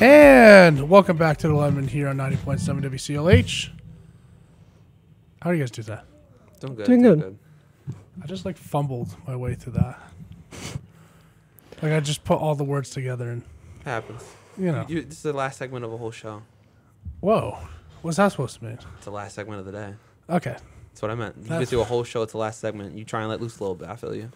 And welcome back to the Lemon here on 90.7 WCLH. How do you guys do that? Doing good. I just fumbled my way through that. I just put all the words together and Happens. This is the last segment of a whole show. Whoa. What's that supposed to mean? It's the last segment of the day. Okay. That's what I meant. You could do a whole show. It's the last segment. You try and let loose a little bit. I feel you.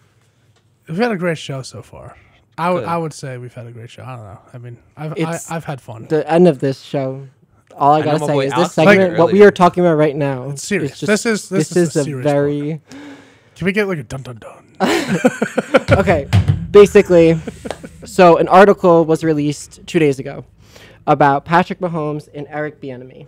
We've had a great show so far. I would say we've had a great show. I don't know. I mean, I've had fun. The end of this show. All I gotta say is this segment, what we earlier. are talking about right now. It's serious. This is a serious very. one. Can we get a dun dun dun? Okay, basically, so an article was released 2 days ago about Patrick Mahomes and Eric Bieniemy.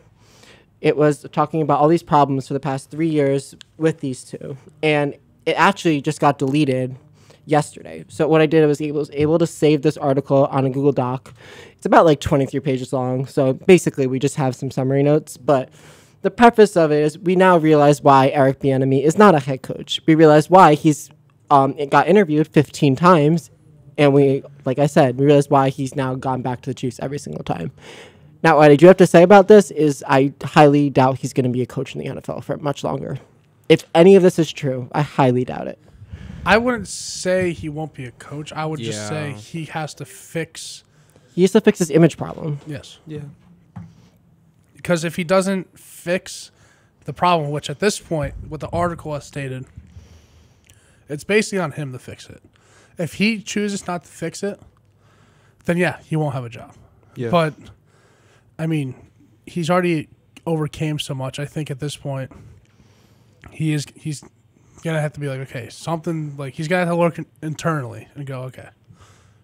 It was talking about all these problems for the past 3 years with these two, and it actually just got deleted yesterday. So what I did was able to save this article on a Google Doc. It's about 23 pages long. So basically we just have some summary notes, but the preface of it is we now realize why Eric Bieniemy is not a head coach. We realize why he's got interviewed 15 times, and like I said, we realize why he's now gone back to the Chiefs every single time. Now, what I do have to say about this is I highly doubt he's going to be a coach in the NFL for much longer. If any of this is true, I highly doubt it. I wouldn't say he won't be a coach. I would just say he has to fix... He has to fix his image problem. Yes. Yeah. Because if he doesn't fix the problem, which at this point, what the article has stated, it's basically on him to fix it. If he chooses not to fix it, then he won't have a job. Yeah. But, I mean, he's already overcame so much. I think at this point, he's gonna have to be okay, something he's gonna have to look internally and go, okay,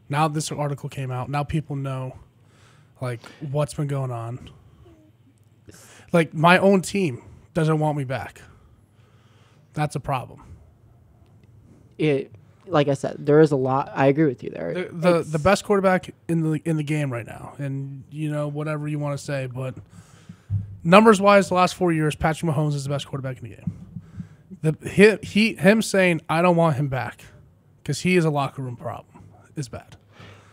now this article came out, now people know what's been going on. My own team doesn't want me back. That's a problem. Like I said, there is a lot. I agree with you there. The best quarterback in the game right now, and whatever you want to say, but numbers wise, the last 4 years, Patrick Mahomes is the best quarterback in the game. Him saying I don't want him back because he is a locker room problem is bad.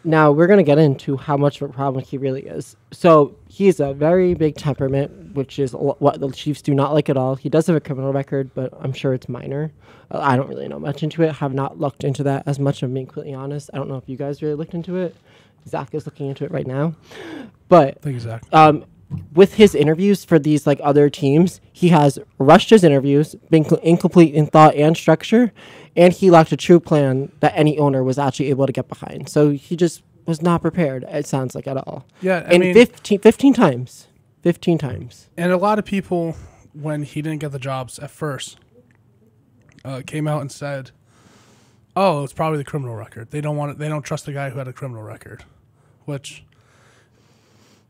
Now we're gonna get into how much of a problem he really is. So he's a very big temperament, which is what the Chiefs do not like at all. He does have a criminal record, but I'm sure it's minor. I don't really know much into it. Have not looked into that as much. I'm being completely honest. I don't know if you guys really looked into it. Zach is looking into it right now, but thank you, Zach. With his interviews for these other teams, he has rushed his interviews, been incomplete in thought and structure, and he lacked a true plan that any owner was actually able to get behind. So he just was not prepared, it sounds like, at all. Yeah, I mean, 15 times. 15 times. And a lot of people, when he didn't get the jobs at first, came out and said, oh, it's probably the criminal record. They don't trust the guy who had a criminal record, which...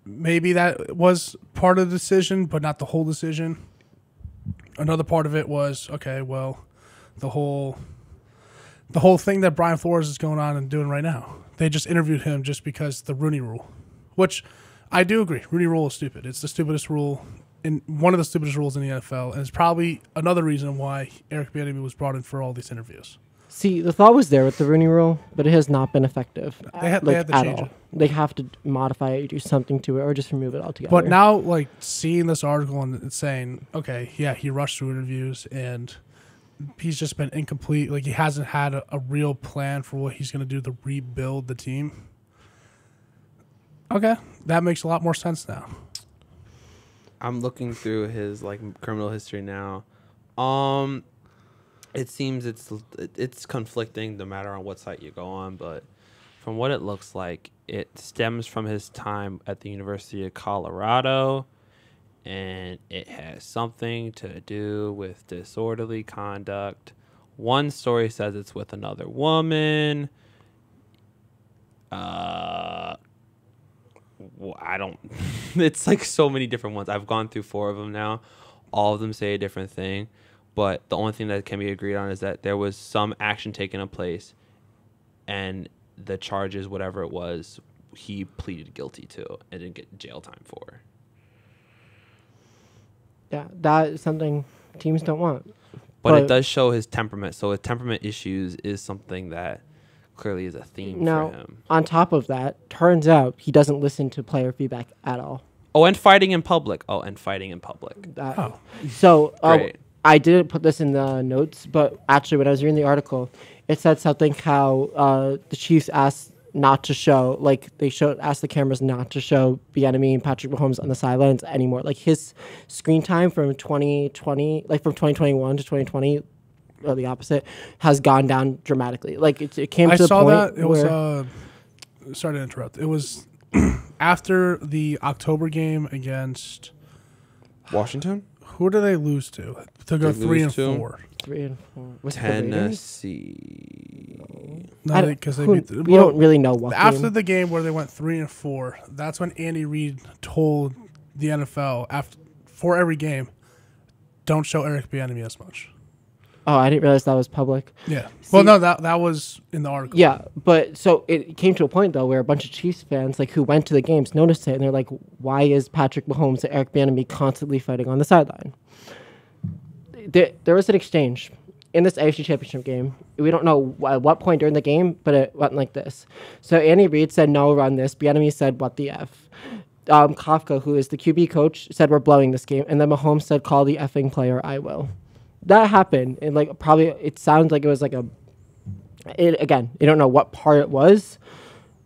Maybe that was part of the decision, but not the whole decision. Another part of it was, okay, well, the whole thing that Brian Flores is going on and doing right now. They just interviewed him just because the Rooney Rule, which I do agree. Rooney Rule is stupid. It's the stupidest rule, one of the stupidest rules in the NFL, and it's probably another reason why Eric Bieniemy was brought in for all these interviews. See, the thought was there with the Rooney Rule, but it has not been effective they had to change it. They have to modify it, do something to it, or just remove it altogether. But now, seeing this article and it's saying, okay, he rushed through interviews and he's just been incomplete. He hasn't had a real plan for what he's going to do to rebuild the team. Okay, that makes a lot more sense now. I'm looking through his criminal history now. It seems it's conflicting no matter on what site you go on, but from what it looks like, it stems from his time at the University of Colorado, and it has something to do with disorderly conduct. One story says it's with another woman. I don't... It's so many different ones. I've gone through 4 of them now. All of them say a different thing. But the only thing that can be agreed on is that there was some action taken in place, and the charges, whatever it was, he pleaded guilty to and didn't get jail time for. Yeah, that is something teams don't want. But it does show his temperament. So his temperament issues is something that clearly is a theme Now, for him. on top of that, turns out he doesn't listen to player feedback at all. Oh, and fighting in public. That- So Great. I didn't put this in the notes, but actually when I was reading the article, it said something how the Chiefs asked not to show, asked the cameras not to show Bieniemy and Patrick Mahomes on the sidelines anymore. Like his screen time from 2020, from 2021 to 2020, or the opposite, has gone down dramatically. Like it came to a point I saw that. It where was, sorry to interrupt. It was after the October game against Washington? who did they lose to go They 3 and lose to 4? 3 and 4. Was it the Raiders? Tennessee. No, because they beat. We don't really know what After game. the game where they went 3 and 4, that's when Andy Reid told the NFL for every game, don't show Eric Bieniemy as much. Oh, I didn't realize that was public. Yeah. See- Well, no, that was in the article. Yeah, but so it came to a point though where a bunch of Chiefs fans who went to the games noticed it, and they're like, "Why is Patrick Mahomes and Eric Bieniemy constantly fighting on the sideline?" There was an exchange in this AFC Championship game. We don't know at what point during the game, but it went like this. So Andy Reid said, "No, run this." Bieniemy said, "What the f?" Kafka, who is the QB coach, said, "We're blowing this game," and then Mahomes said, "Call the effing player, I will." That happened, and probably it sounds like it was again, you don't know what part it was,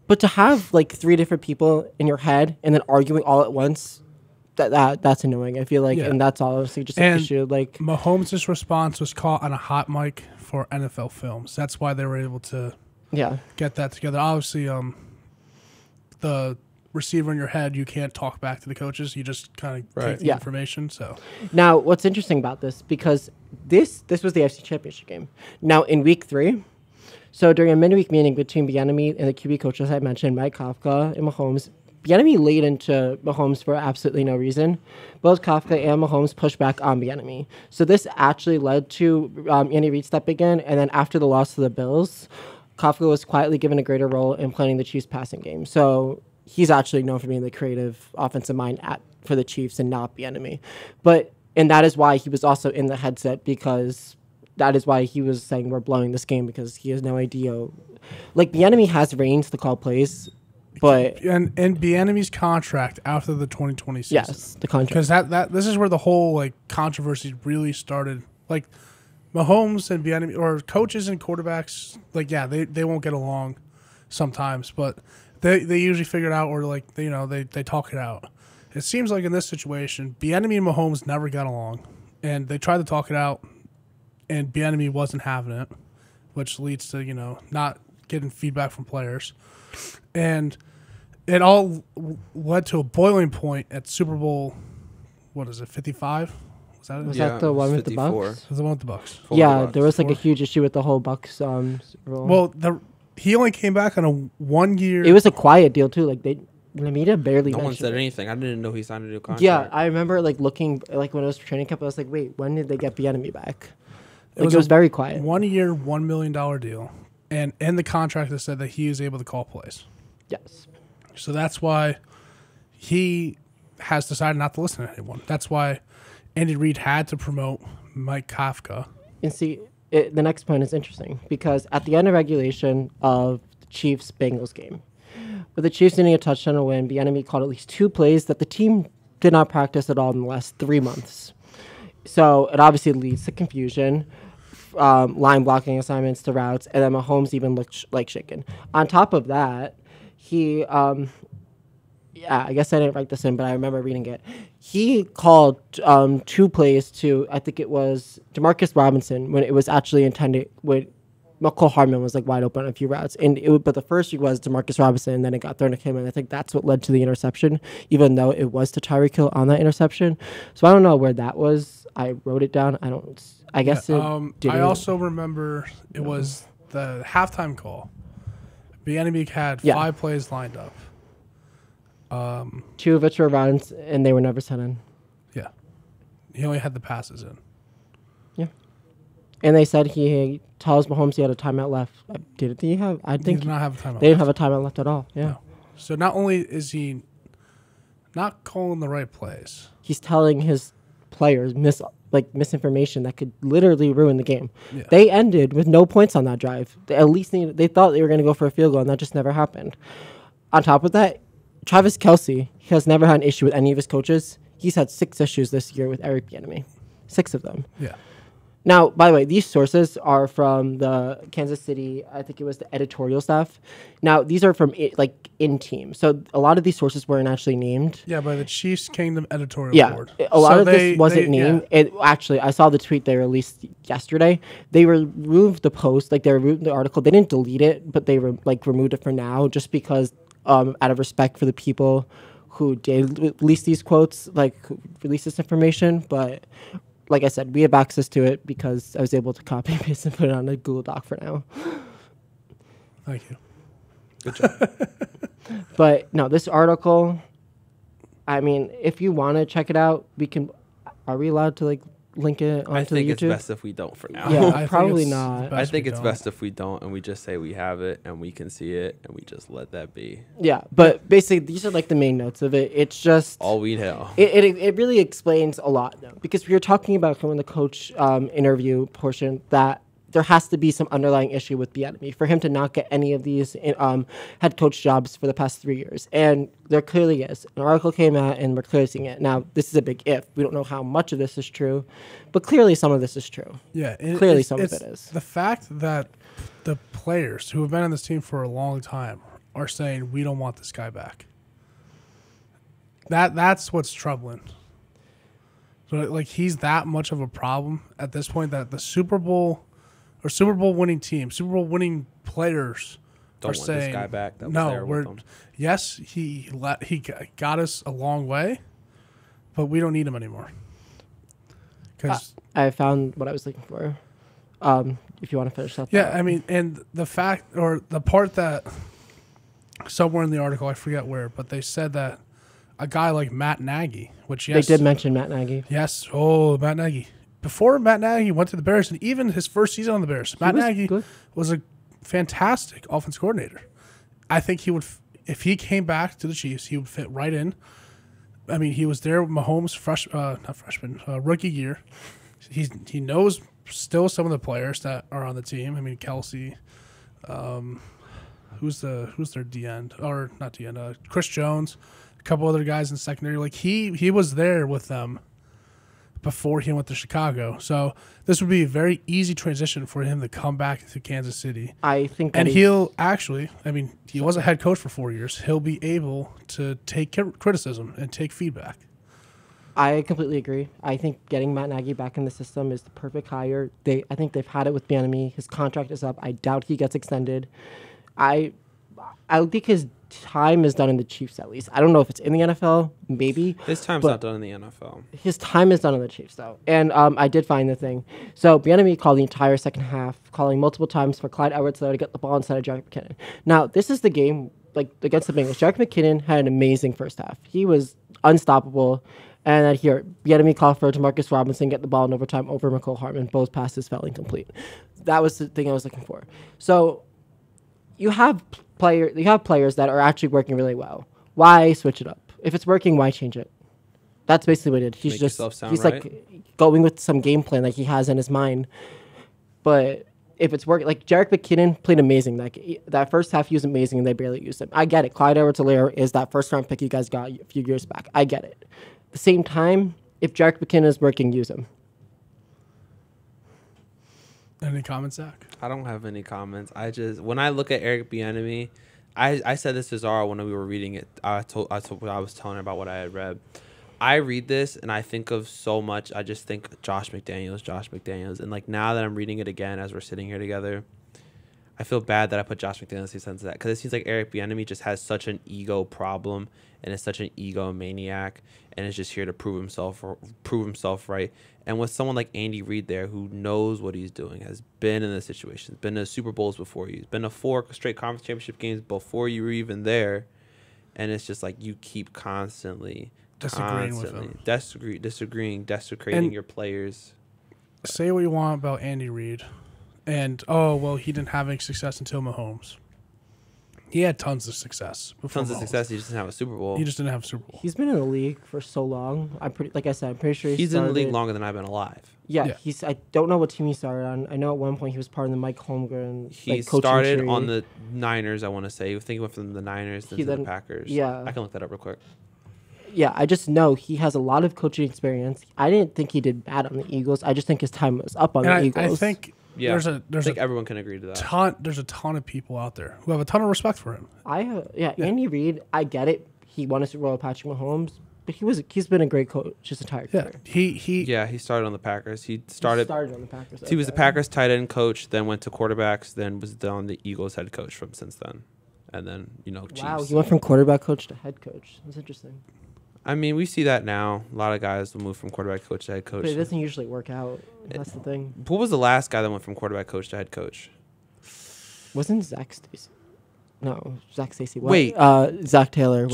but to have 3 different people in your head and then arguing all at once, that's annoying. I feel like, Yeah. and that's honestly just an And issue. Mahomes' response was caught on a hot mic for NFL Films. That's why they were able to Yeah, get that together. Obviously, the receiver in your head, you can't talk back to the coaches. You just kind of Right. take the Yeah. information. So Now, what's interesting about this, because this was the AFC Championship game. Now, in Week 3, so during a midweek meeting between Bieniemy and the QB coaches I mentioned, Mike Kafka and Mahomes, Bieniemy laid into Mahomes for absolutely no reason. Both Kafka and Mahomes pushed back on Bieniemy. So this actually led to Andy Reid stepping in, and then after the loss to the Bills, Kafka was quietly given a greater role in planning the Chiefs' passing game. So he's actually known for being the creative offensive mind for the Chiefs and not Bieniemy. And that is why he was also in the headset, because that is why he was saying we're blowing this game, because he has no idea. Bieniemy has reins to call plays, but and Bieniemy's contract after the 2020 season. yes, the contract. Because this is where the whole controversy really started. Mahomes and Bieniemy, or coaches and quarterbacks, they won't get along sometimes, but they usually figure it out, or they talk it out. It seems like in this situation, Bieniemy and Mahomes never got along, and they tried to talk it out, and Bieniemy wasn't having it, which leads to not getting feedback from players, and it all led to a boiling point at Super Bowl. What is it? 55? Was that it? Was that the one with the 54. Bucks? It was the one with the Bucks. Yeah, there was a Four. huge issue with the whole Bucks rule. Well, he only came back on a 1 year. It was a quiet deal too. The media barely No one mentioned said it. anything. I didn't know he signed a new contract. Yeah, I remember looking when it was training camp. I was like, wait, when did they get Bieniemy back? It was very quiet. 1 year, $1 million deal, and in the contract it said that he is able to call plays. Yes. So that's why he has decided not to listen to anyone. That's why Andy Reid had to promote Mike Kafka. And see, the next point is interesting, because at the end of regulation of the Chiefs-Bengals game, with the Chiefs needing a touchdown to win, Bieniemy called at least 2 plays that the team did not practice at all in the last 3 months. So it obviously leads to confusion, line blocking assignments to routes, and then Mahomes even looked shaken. On top of that, he, I guess I didn't write this in, but I remember reading it. He called 2 plays to, I think it was Demarcus Robinson, when it was actually intended when McCole Hardman was wide open on a few routes, but the first was Demarcus Robinson, and then it got thrown to him, and I think that's what led to the interception, even though it was to Tyreek Hill on that interception. So I don't know where that was. I wrote it down. I guess it didn't. I also remember it was the halftime call. Bieniemy had 5 plays lined up. 2 of which were runs, and they were never sent in. Yeah, he only had the passes in. Yeah, and they said he tells Mahomes he had a timeout left. Did he have? I think he did not have a timeout. They didn't have a timeout left at all. Yeah. No. So not only is he not calling the right plays, he's telling his players misinformation that could literally ruin the game. Yeah. They ended with no points on that drive. They thought they were going to go for a field goal, and that just never happened. On top of that, Travis Kelce has never had an issue with any of his coaches. He's had 6 issues this year with Eric Bieniemy. 6 of them. Yeah. Now, by the way, these sources are from the Kansas City, I think it was the editorial staff. Now, these are from in-team. So a lot of these sources weren't actually named. Yeah, by the Chiefs Kingdom editorial board. A lot of this wasn't named. Yeah. Actually, I saw the tweet they released yesterday. They removed the post, they removed the article. They didn't delete it, but they removed it for now just because out of respect for the people who did release these quotes, who released this information. But like I said, we have access to it because I was able to copy and paste and put it on a Google Doc for now. Thank you. Good job. But no, this article, I mean, if you want to check it out, we can. Are we allowed to link it onto YouTube? I think it's best if we don't for now. Yeah, probably not. I think it's best if we don't, and we just say we have it and we can see it, and we just let that be. Yeah, but basically these are the main notes of it. It's just all we know. It really explains a lot though, because we were talking about from the coach interview portion that there has to be some underlying issue with Bieniemy for him to not get any of these head coach jobs for the past 3 years. And there clearly is. An article came out, and we're clearly seeing it. Now, this is a big if. We don't know how much of this is true, but clearly some of this is true. Yeah. Clearly some of it is. The fact that the players who have been on this team for a long time are saying, we don't want this guy back. That's what's troubling. So, he's that much of a problem at this point that the Super Bowl winning team, Super Bowl winning players don't are want saying, this guy back. That was no, there with them. Yes, he got us a long way, but we don't need him anymore. Because I found what I was looking for. If you want to finish that. Yeah, I mean, and the fact or the part that somewhere in the article, I forget where, but they said that a guy like Matt Nagy, which they did mention Matt Nagy. Yes, Matt Nagy. Before Matt Nagy went to the Bears, and even his first season on the Bears, Matt Nagy was a fantastic offense coordinator. I think he would, if he came back to the Chiefs, he would fit right in. I mean, he was there with Mahomes' rookie year. He knows still some of the players that are on the team. I mean, Kelce, who's their D end or not D end? Chris Jones, a couple other guys in secondary. He was there with them before he went to Chicago. So this would be a very easy transition for him to come back to Kansas City. I think and he'll actually, I mean, he was a head coach for 4 years. He'll be able to take criticism and take feedback. I completely agree. I think getting Matt Nagy back in the system is the perfect hire. I think they've had it with Bieniemy. His contract is up. I doubt he gets extended. I think his time is done in the Chiefs, at least. I don't know if it's in the NFL, maybe. His time's not done in the NFL. His time is done in the Chiefs, though. And I did find the thing. So Bieniemy called the entire second half, calling multiple times for Clyde Edwards-Helaire to get the ball instead of Jerick McKinnon. Now, this is the game, against the Bengals. Jerick McKinnon had an amazing first half. He was unstoppable. And then here, Bieniemy called for Demarcus Robinson get the ball in overtime over Mecole Hardman. Both passes fell incomplete. That was the thing I was looking for. So you have players that are actually working really well. Why switch it up? If it's working, why change it? That's basically what it is. He's going with some game plan that he has in his mind. But if it's working, Jerick McKinnon played amazing. That first half, he was amazing, and they barely used him. I get it. Clyde Edwards-Helaire is that first-round pick you guys got a few years back. I get it. At the same time, if Jerick McKinnon is working, use him. Any comments, Zach? I don't have any comments. When I look at Eric Bieniemy, I said this to Zara when we were reading it. I was telling her about what I had read. I read this and I think of so much. I just think Josh McDaniels. And now that I'm reading it again as we're sitting here together, I feel bad that I put Josh McDaniels in sense of that, because it seems like Eric Bieniemy just has such an ego problem and is such an egomaniac and is just here to prove himself right. And with someone like Andy Reid there, who knows what he's doing, has been in this situation, been to Super Bowls before you, been to 4 straight conference championship games before you were even there, and it's just you keep constantly disagreeing with him, disagreeing, desecrating your players. Say what you want about Andy Reid, and he didn't have any success until Mahomes. He had tons of success. Tons of success. He just didn't have a Super Bowl. He just didn't have a Super Bowl. He's been in the league for so long. Like I said, I'm pretty sure He's in the league longer than I've been alive. Yeah, I don't know what team he started on. I know at one point he was part of the Mike Holmgren. He started on the Niners, I want to say. I think he went from the Niners then to the Packers. Yeah. I can look that up real quick. Yeah, I just know he has a lot of coaching experience. I didn't think he did bad on the Eagles. I just think his time was up on the Eagles. I think I think everyone can agree to that. There's a ton of people out there who have a ton of respect for him. Andy Reid, I get it. He won a Super Bowl with Patrick Mahomes, but he's been a great coach his entire career. He started on the Packers. He started on the Packers. He was the Packers tight end coach, then went to quarterbacks, then was on the Eagles head coach from since then. And then, Chiefs. Wow, he went from quarterback coach to head coach. That's interesting. I mean, we see that now. A lot of guys will move from quarterback coach to head coach. But it doesn't usually work out. That's the thing. What was the last guy that went from quarterback coach to head coach? Wasn't Zach Stacy? No, Zach Stacy. Wait. Zach Taylor.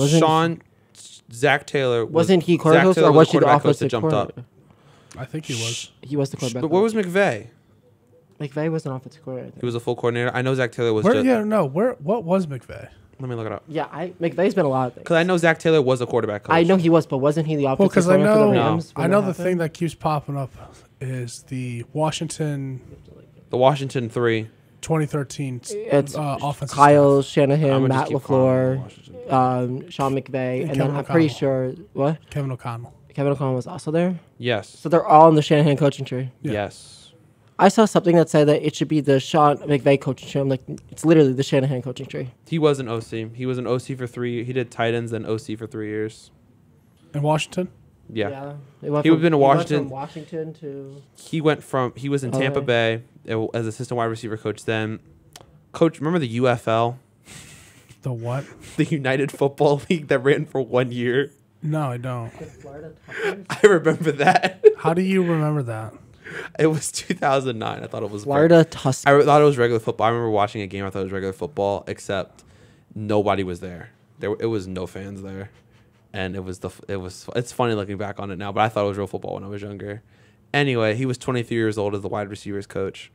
Zach Taylor. Wasn't he quarterback coach or was he the offensive jumped up? I think he was. He was the quarterback But where was McVay? McVay was an offensive coordinator. He was a full coordinator. I know Zach Taylor was. What was McVay? Let me look it up. Yeah, McVay's been a lot of things. Because I know Zach Taylor was a quarterback coach. I know he was, but wasn't he the offensive coordinator for the Rams? I know the thing that keeps popping up is the Washington 3. 2013 it's offensive Kyle staff. Shanahan, Matt LaFleur, Sean McVay, and then I'm pretty sure Kevin O'Connell. Kevin O'Connell was also there. Yes. So they're all in the Shanahan coaching tree. Yeah. Yes. I saw something that said that it should be the Sean McVay coaching tree. I'm like, it's literally the Shanahan coaching tree. He was an OC. He was an OC for 3 years. He did tight ends and OC for 3 years. In Washington? Yeah. He went to Washington. From Washington to. He was in Tampa Bay as assistant wide receiver coach. Then, remember the UFL? The what? The United Football League that ran for 1 year. No, I don't. I remember that. How do you remember that? It was 2009. I thought it was Florida Tuskers. I thought it was regular football. I remember watching a game. I thought it was regular football, except nobody was there. It was no fans there, and it's funny looking back on it now. But I thought it was real football when I was younger. Anyway, he was 23 years old as the wide receivers coach,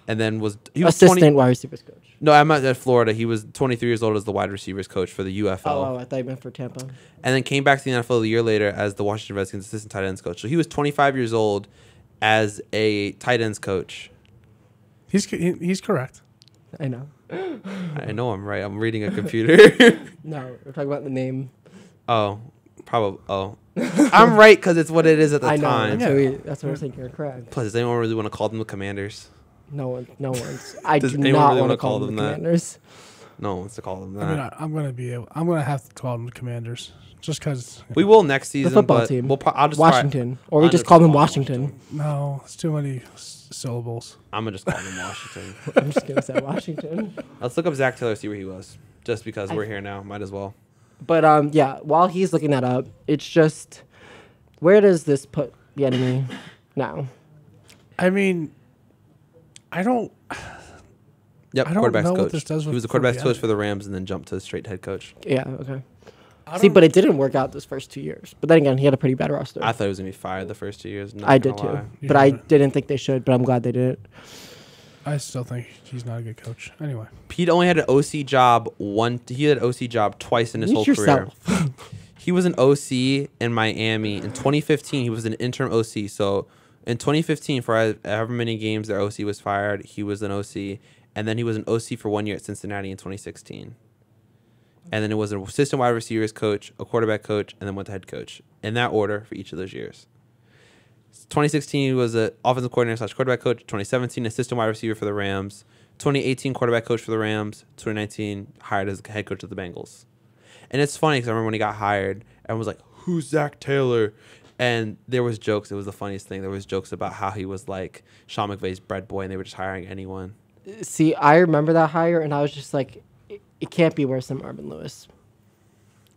and then he was assistant wide receivers coach. No, I'm at Florida. He was 23 years old as the wide receivers coach for the UFL. Oh, I thought you meant for Tampa. And then came back to the NFL a year later as the Washington Redskins assistant tight ends coach. So he was 25 years old as a tight ends coach. He's correct. I know. I know I'm right. I'm reading a computer. No, we're talking about the name. Oh, probably. Oh, I'm right because it's what it is at the time. That's what I think. You're correct. Plus, does anyone really want to call them the Commanders? No one's. I Does do anyone not really want wanna to call them the Commanders. No one wants to call them that. I mean, I'm gonna have to call them the Commanders just because we will next season. The football team. I'll just Washington, or we just call them Washington. No, it's too many syllables. I'm gonna just call them Washington. I'm just gonna say Washington. Let's look up Zach Taylor, see where he was. Just because we're here now, might as well. But while he's looking that up, it's just where does this put Bieniemy now? I mean, I don't. Yep, I don't quarterback's know coach. what this does He was a quarterback's coach for the Rams and then jumped to straight head coach. Yeah. Okay. But it didn't work out this first 2 years. But then again, he had a pretty bad roster. I thought he was gonna be fired the first 2 years. I did too, but I didn't think they should. But I'm glad they did it. I still think he's not a good coach. Anyway, Pete only had an OC job He had an OC job twice in his whole career. He was an OC in Miami in 2015. He was an interim OC. So in 2015, for however many games their OC was fired, he was an OC, and then he was an OC for 1 year at Cincinnati in 2016. And then it was an assistant wide receivers coach, a quarterback coach, and then went to head coach in that order for each of those years. 2016 he was an offensive coordinator / quarterback coach. 2017 assistant wide receiver for the Rams. 2018 quarterback coach for the Rams. 2019 hired as head coach of the Bengals. And it's funny because I remember when he got hired, everyone was like, "Who's Zach Taylor?" And there was jokes. It was the funniest thing. There was jokes about how he was like Sean McVay's bread boy, and they were just hiring anyone. See, I remember that hire, and I was just like, it can't be worse than Marvin Lewis.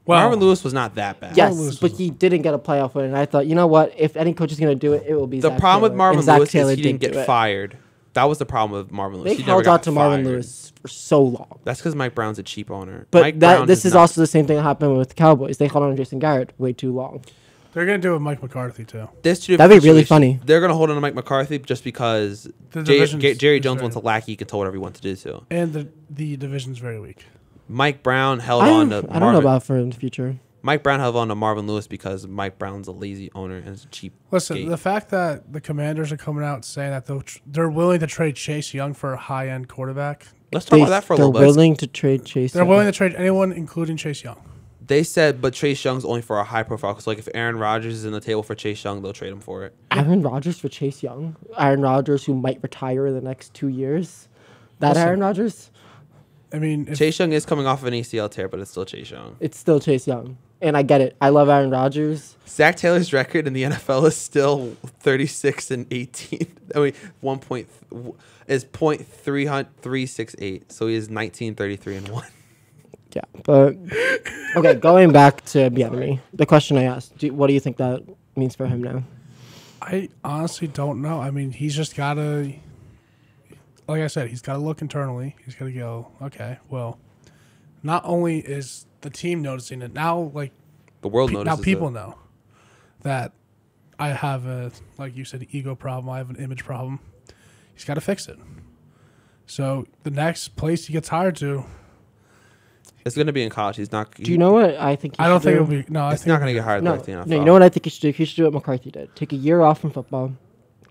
Well, Marvin Lewis was not that bad. Yes, but he didn't get a playoff win, and I thought, you know what? If any coach is going to do it, it will be the Zach problem Taylor. with Marvin Zach Lewis Taylor is he didn't get fired. That was the problem with Marvin Lewis. They held out to Marvin Lewis for so long. That's because Mike Brown's a cheap owner. But this is also the same thing that happened with the Cowboys. They held on to Jason Garrett way too long. They're gonna do it with Mike McCarthy too. There's two That'd different be really situations. funny. They're gonna hold on to Mike McCarthy just because The division's Jerry is Jones very- wants a lackey. He can tell whatever he wants to do to. And the division's very weak. Mike Brown held I on don't, to I don't know Marvin. about for in the future. Mike Brown held on to Marvin Lewis because Mike Brown's a lazy owner and is a cheap. Listen, skate. the fact that the Commanders are coming out saying that they're willing to trade Chase Young for a high-end quarterback. Let's talk about that for a They're little bit. willing to trade Chase. They're Young. willing to trade anyone, including Chase Young. They said, but Chase Young's only for a high profile. Because like if Aaron Rodgers is in the table for Chase Young, they'll trade him for it. Aaron Rodgers for Chase Young. Aaron Rodgers, who might retire in the next 2 years. That Listen. Aaron Rodgers. I mean, if, Chase Young is coming off of an ACL tear, but it's still Chase Young. It's still Chase Young, and I get it. I love Aaron Rodgers. Zach Taylor's record in the NFL is still 36-18. I mean, is .368. So he is 19-33-1. Yeah, but okay. Going back to Bieniemy, the question I asked: what do you think that means for him now? I honestly don't know. I mean, he's just gotta, like I said, he's gotta look internally. He's gotta go, okay, well, not only is the team noticing it now, like The world now notices people it. know that I have a, like you said, ego problem. I have an image problem. He's got to fix it. So the next place he gets hired to, It's going to be in college. He's not. Do you know what I think? I don't think it'll be. No, I It's think not going to get hired No, like the NFL. no. You know what I think he should do? He should do what McCarthy did: take a year off from football,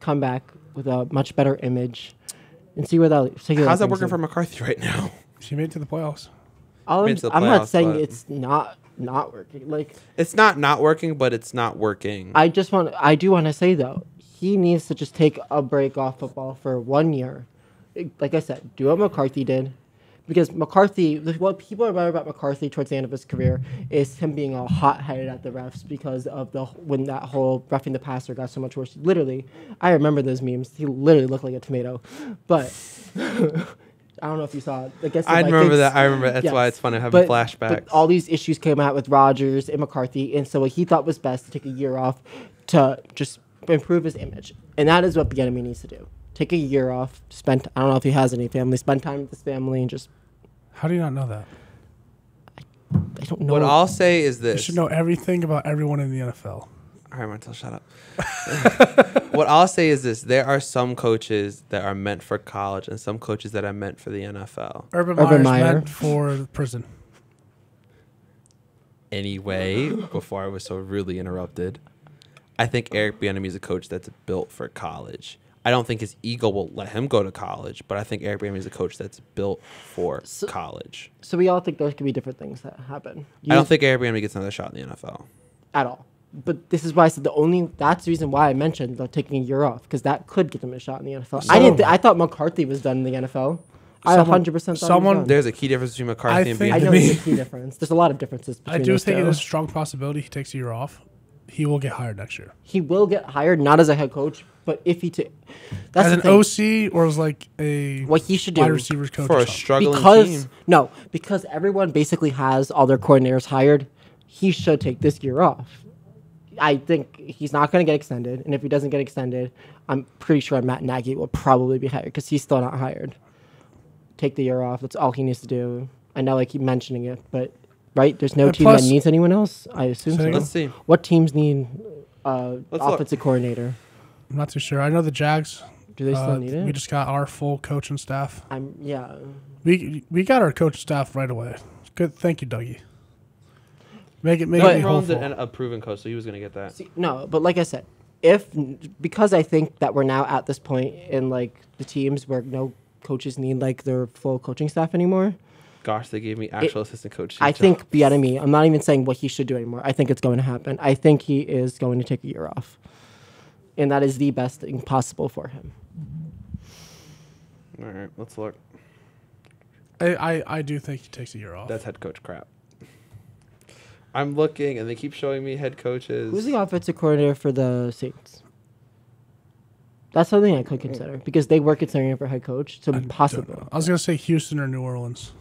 come back with a much better image, and see where that leads. How's that working for McCarthy right now? she made it to the playoffs. Made it to the I'm not playoffs, saying but- it's not working. Like It's not working, but it's not working. I do want to say though, he needs to just take a break off football for 1 year. Like I said, do what McCarthy did. Because McCarthy, what people remember about McCarthy towards the end of his career is him being all hot-headed at the refs because of when that whole roughing the passer got so much worse. Literally, I remember those memes. He literally looked like a tomato. But I don't know if you saw it. I remember that. I remember. That's why it's funny having flashbacks. But all these issues came out with Rodgers and McCarthy, and so what he thought was best to take a year off to just improve his image, and that is what Bieniemy needs to do. Take a year off. Spend. I don't know if he has any family. Spend time with his family and just. How do you not know that? I don't know. What I'll say is You this. should know everything about everyone in the NFL. All right, Martel, shut up. What I'll say is this. There are some coaches that are meant for college and some coaches that are meant for the NFL. Urban Meyer. meant for prison. Anyway, before I was so rudely interrupted, I think Eric Bieniemy is a coach that's built for college. I don't think his ego will let him go to college, but I think Eric Bieniemy is a coach that's built for college. So we all think there could be different things that happen. I don't think Eric Bieniemy gets another shot in the NFL. At all. But this is why I said that's the reason why I mentioned taking a year off, because that could get him a shot in the NFL. I thought McCarthy was done in the NFL. I 100% thought he was done. There's a key difference between McCarthy and think- I Bieniemy. know there's a key difference. There's a lot of differences between I do those think two. it is a strong possibility he takes a year off. He will get hired next year. He will get hired, not as a head coach, but if he that's As the an thing. OC or as like a What he should do wide receivers coach For or a something. struggling team. because everyone basically has all their coordinators hired, he should take this year off. I think he's not going to get extended, and if he doesn't get extended, I'm pretty sure Matt Nagy will probably be hired because he's still not hired. Take the year off. That's all he needs to do. I know I keep mentioning it, but right, there's no And team plus- that needs anyone else. I assume so. Let's see. What teams need look. offensive coordinator? I'm not too sure. I know the Jags. Do they still need it? We just got our full coaching staff. Yeah. We got our coaching staff right away. Good. Thank you, Dougie. Make it But- me Rollins hopeful. a proven coach, so he was going to get that. See, no, but like I said, because I think that we're now at this point in like the teams where no coaches need like their full coaching staff anymore. Gosh, they gave me actual assistant coach. I think Bieniemy. I'm not even saying what he should do anymore. I think it's going to happen. I think he is going to take a year off, and that is the best thing possible for him. All right, let's look. I do think he takes a year off. That's head coach crap. I'm looking, and they keep showing me head coaches. Who's the offensive coordinator for the Saints? That's something I could consider because they were considering him for head coach, so possible. I was gonna say Houston or New Orleans.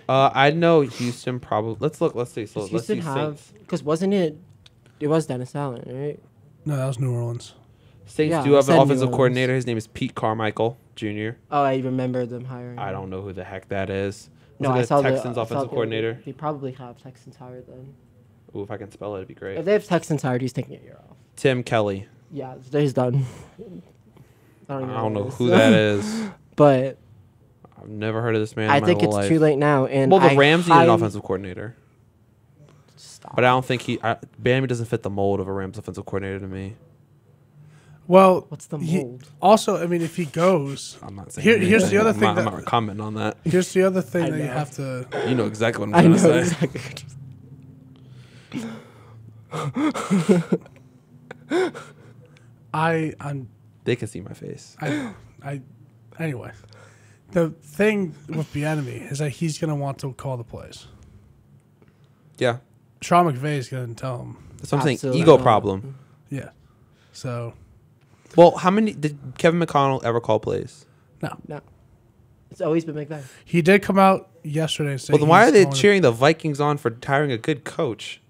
I know Houston probably. Let's look. Let's see. So Does let's see. Houston have? Saints. Because wasn't it? It was Dennis Allen, right? No, that was New Orleans. Saints Yeah, do I have said an New offensive Orleans. coordinator. His name is Pete Carmichael Jr. Oh, I remember them hiring. I don't know who the heck that is. No, Was I it saw the Texans I saw offensive the- coordinator. They probably have Texans hired then. Ooh, if I can spell it, it'd be great. If they have Texans hired, he's taking a year off. Tim Kelly. Yeah, he's done. I don't know who that is. But I've never heard of this man. I in my think whole it's life. too late now. And Well, the Rams need an offensive coordinator. Stop. But I don't think Bieniemy doesn't fit the mold of a Rams offensive coordinator to me. Well, What's the mold? Also, I mean, if he goes, I'm not saying here's anything. the other thing. I'm not commenting on that. Here's the other thing I that you know. have to. You know exactly what I I'm know trying to say. exactly. They can see my face. Anyway, the thing with Bieniemy is that he's gonna want to call the plays. Yeah. Sean McVay is gonna tell him. That's what I'm saying. Absolutely Ego not. problem. Yeah. So Well, how many did Kevin McConnell ever call plays? No. It's always been McVay. he did come out yesterday and say. Well, then why are they cheering the Vikings on for hiring a good coach?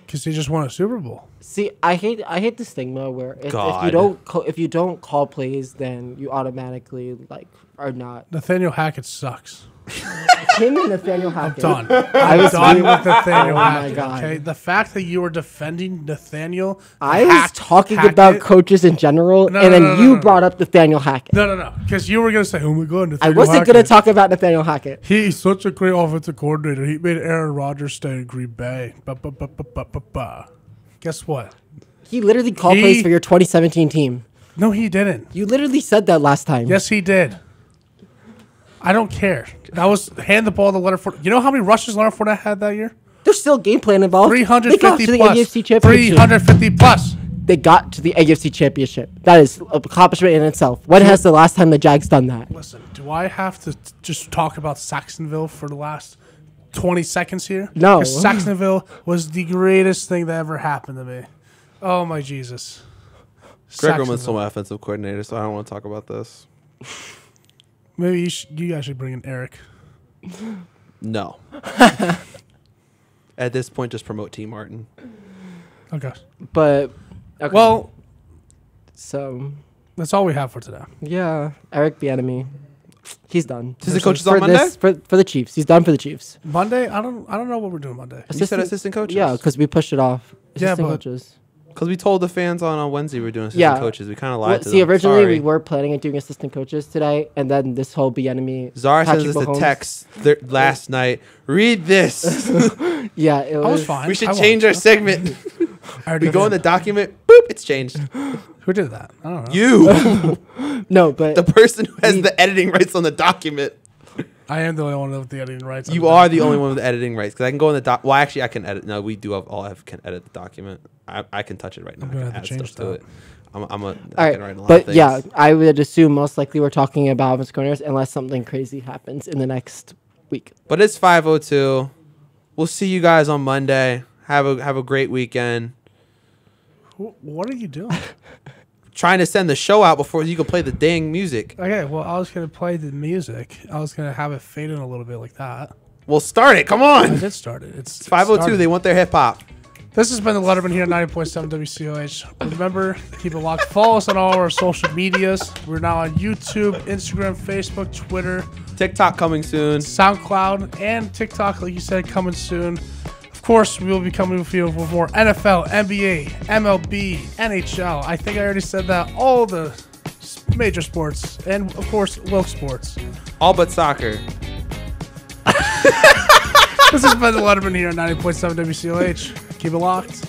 Because he just won a Super Bowl. See, I hate the stigma where if God. you don't call plays, then you automatically are not. Nathaniel Hackett sucks. Him and Nathaniel Hackett. Done. I was Done with Nathaniel Oh my Hackett. God. Okay, the fact that you were defending Nathaniel. I was talking about coaches in general, No, and then no, no, you no. brought up Nathaniel Hackett. No, because you were gonna say, "Oh my God, I Nathaniel wasn't Hackett. going to talk about Nathaniel Hackett. He's such a great offensive coordinator. He made Aaron Rodgers stay in Green Bay. Ba. Guess what? He literally called plays for your 2017 team. No, he didn't. You literally said that last time. Yes, he did. I don't care. That was hand the ball to Leonard Fournette. You know how many rushes Leonard Fournette had that year? There's still game plan involved. They got 350 to the plus. AFC Championship. 350 plus. They got to the AFC Championship. That is an accomplishment in itself. When has the last time the Jags done that? Listen, do I have to just talk about Saxonville for the last 20 seconds here? No. 'Cause Saxonville was the greatest thing that ever happened to me. Oh, my Jesus. Greg Roman's still Saxonville. my offensive coordinator, so I don't want to talk about this. Maybe you guys should bring in Eric. No. At this point, just promote T. Martin. Okay. But okay. Well, so that's all we have for today. yeah, Eric Bieniemy, he's done. Assistant coaches For on Monday? this- for the Chiefs, he's done for the Chiefs. Monday, I don't know what we're doing Monday. You said assistant coaches? Yeah, because we pushed it off. Yeah, Assistant but- coaches. Because we told the fans on Wednesday we were doing assistant Yeah. coaches. We kind of lied Well, to see, them. originally Sorry. we were planning on doing assistant coaches today, and then this whole Bieniemy. Zara Patrick sends us a Mahomes- text last night. Read this. Yeah, it I was was fine. We should I change our wanted to. segment. I already We go in did. the document. Boop, it's changed. Who did that? I don't know. You, No, but the person who has the editing rights on the document. I am the only one with the editing rights. You are the only one with the editing rights because I can go in the doc. Well, actually, I can edit. No, we do can edit the document. I can touch it right now. I'm I gonna can have add to change stuff to that. it. I all can write a right. lot of But things. yeah, I would assume most likely we're talking about offensive corners unless something crazy happens in the next week. But it's 5:02. We'll see you guys on Monday. Have a great weekend. What are you doing? Trying to send the show out before you can play the dang music. Okay, well, I was going to play the music. I was going to have it fade in a little bit like that. Well, start it. Come I on. did start it. It's 5:02. started. They want their hip hop. This has been the Letterman here, 90.7 WCOH. Remember, keep it locked. Follow us on all our social medias. We're now on YouTube, Instagram, Facebook, Twitter, TikTok coming soon. SoundCloud, and TikTok, like you said, coming soon. Of course, we will be coming with you with more NFL, NBA, MLB, NHL. I think I already said that. All the major sports, and of course, Wilk Sports. All but soccer. This has been the Letterman here on 90.7 WCOH. Keep it locked.